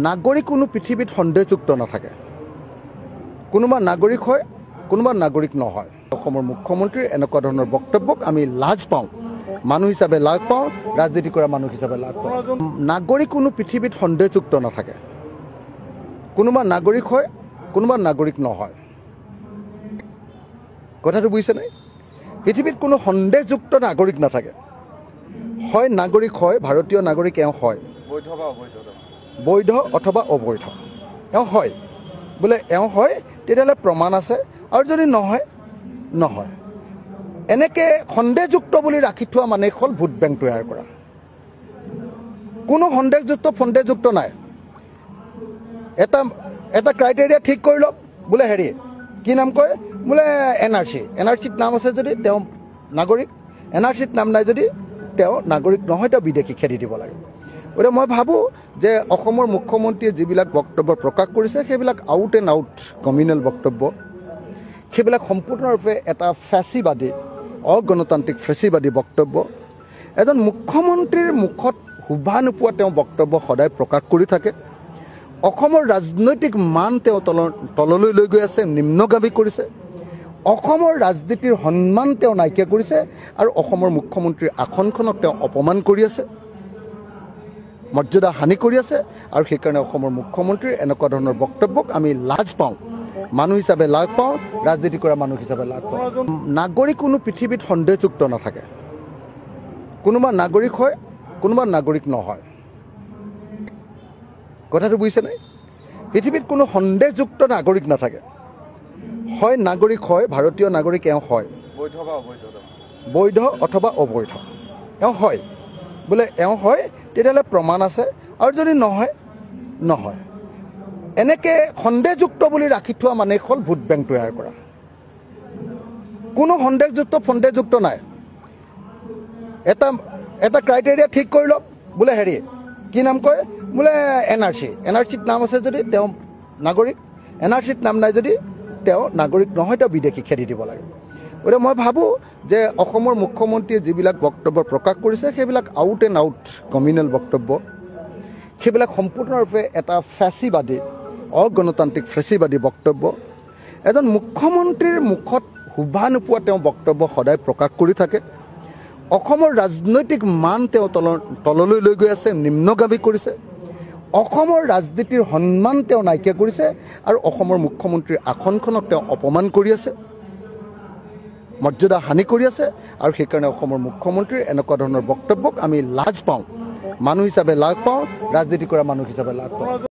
নাগৰিক কোনো পৃথিৱীত সন্দেহযুক্ত নাথাকে। কোনোবা নাগৰিক হয়, কোনোবা নাগৰিক নহয়। অসমৰ মুখ্যমন্ত্ৰীৰ এনেকুৱা ধৰণৰ বক্তব্যক আমি লাজ পাওঁ, মানুহ হিচাপে লাজ পাওঁ, ৰাজনীতি কৰা মানুহ হিচাপে লাজ পাওঁ। নাগৰিক কোনো পৃথিৱীত সন্দেহযুক্ত নাথাকে। কোনোবা নাগৰিক হয়, কোনোবা নাগৰিক নহয়। কথাটো বুজিছেনে? পৃথিৱীত কোনো সন্দেহযুক্ত নাগৰিক নাথাকে। হয় নাগৰিক হয়, ভাৰতীয় নাগৰিক এওঁ হয়, বৈধ অথবা অবৈধ এওঁ হয়। বোলে এওঁ হয় তেতিয়াহ'লে প্ৰমাণ আছে, আৰু যদি নহয় নহয়। এনেকৈ সন্দেহযুক্ত বুলি ৰাখি থোৱা মানে হ'ল ভোট বেংক তৈয়াৰ কৰা। কোনো সন্দেহযুক্ত নাই। এটা ক্ৰাইটেৰিয়া ঠিক কৰি লওক, বোলে হেৰি কি নাম কয়, বোলে এনআৰচিত নাম আছে যদি তেওঁ নাগৰিক, এনআৰচিত নাম নাই যদি তেওঁ নাগৰিক নহয়, তেওঁ বিদেশী খেদি দিব লাগে। গতিকে মই ভাবোঁ যে অসমৰ মুখ্যমন্ত্ৰীয়ে যিবিলাক বক্তব্য প্ৰকাশ কৰিছে সেইবিলাক আউট এণ্ড আউট কমিউনেল বক্তব্য। সেইবিলাক সম্পূৰ্ণৰূপে এটা ফেচিবাদী, অগণতান্ত্ৰিক ফেচিবাদী বক্তব্য। এজন মুখ্যমন্ত্ৰীৰ মুখত শোভা নোপোৱা তেওঁ বক্তব্য সদায় প্ৰকাশ কৰি থাকে। অসমৰ ৰাজনৈতিক মান তেওঁ তললৈ লৈ গৈ আছে, নিম্নগামী কৰিছে। অসমৰ ৰাজনীতিৰ সন্মান তেওঁ নাইকিয়া কৰিছে, আৰু অসমৰ মুখ্যমন্ত্ৰীৰ আসনখনক তেওঁ অপমান কৰি আছে, মৰ্যাদা হানি কৰি আছে। আৰু সেইকাৰণে অসমৰ মুখ্যমন্ত্ৰীৰ এনেকুৱা ধৰণৰ বক্তব্যক আমি লাজ পাওঁ, মানুহ হিচাপে লাজ পাওঁ, ৰাজনীতি কৰা মানুহ হিচাপে লাজ পাওঁ। নাগৰিক কোনো পৃথিৱীত সন্দেহযুক্ত নাথাকে। কোনোবা নাগৰিক হয়, কোনোবা নাগৰিক নহয়। কথাটো বুজিছেনে? পৃথিৱীত কোনো সন্দেহযুক্ত নাগৰিক নাথাকে। হয় নাগৰিক হয়, ভাৰতীয় নাগৰিক এওঁ হয়, বৈধ অথবা অবৈধ এওঁ হয়। বোলে এওঁ হয় তেতিয়াহ'লে প্ৰমাণ আছে, আৰু যদি নহয় নহয়। এনেকৈ সন্দেহযুক্ত বুলি ৰাখি থোৱা মানে হ'ল ভোট বেংক তৈয়াৰ কৰা। কোনো সন্দেহযুক্ত নাই। এটা ক্ৰাইটেৰিয়া ঠিক কৰি লওক, বোলে হেৰি কি নাম কয়, বোলে এনআৰচিত নাম আছে যদি তেওঁ নাগৰিক, এনআৰচিত নাম নাই যদি তেওঁ নাগৰিক নহয়, তেওঁ বিদেশী খেদি দিব লাগে। গতিকে মই ভাবোঁ যে অসমৰ মুখ্যমন্ত্ৰীয়ে যিবিলাক বক্তব্য প্ৰকাশ কৰিছে সেইবিলাক আউট এণ্ড আউট কমিউনেল বক্তব্য। সেইবিলাক সম্পূৰ্ণৰূপে এটা ফেচিবাদী, অগণতান্ত্ৰিক ফেচিবাদী বক্তব্য। এজন মুখ্যমন্ত্ৰীৰ মুখত শোভা নোপোৱা তেওঁ বক্তব্য সদায় প্ৰকাশ কৰি থাকে। অসমৰ ৰাজনৈতিক মান তেওঁ তললৈ লৈ গৈ আছে, নিম্নগামী কৰিছে। অসমৰ ৰাজনীতিৰ সন্মান তেওঁ নাইকিয়া কৰিছে, আৰু অসমৰ মুখ্যমন্ত্ৰীৰ আসনখনক তেওঁ অপমান কৰি আছে, মৰ্যাদা হানি কৰি আছে। আৰু সেইকাৰণে অসমৰ মুখ্যমন্ত্ৰীৰ এনেকুৱা ধৰণৰ বক্তব্যক আমি লাজ পাওঁ, মানুহ হিচাপে লাজ পাওঁ, ৰাজনীতি কৰা মানুহ হিচাপে লাজ পাওঁ।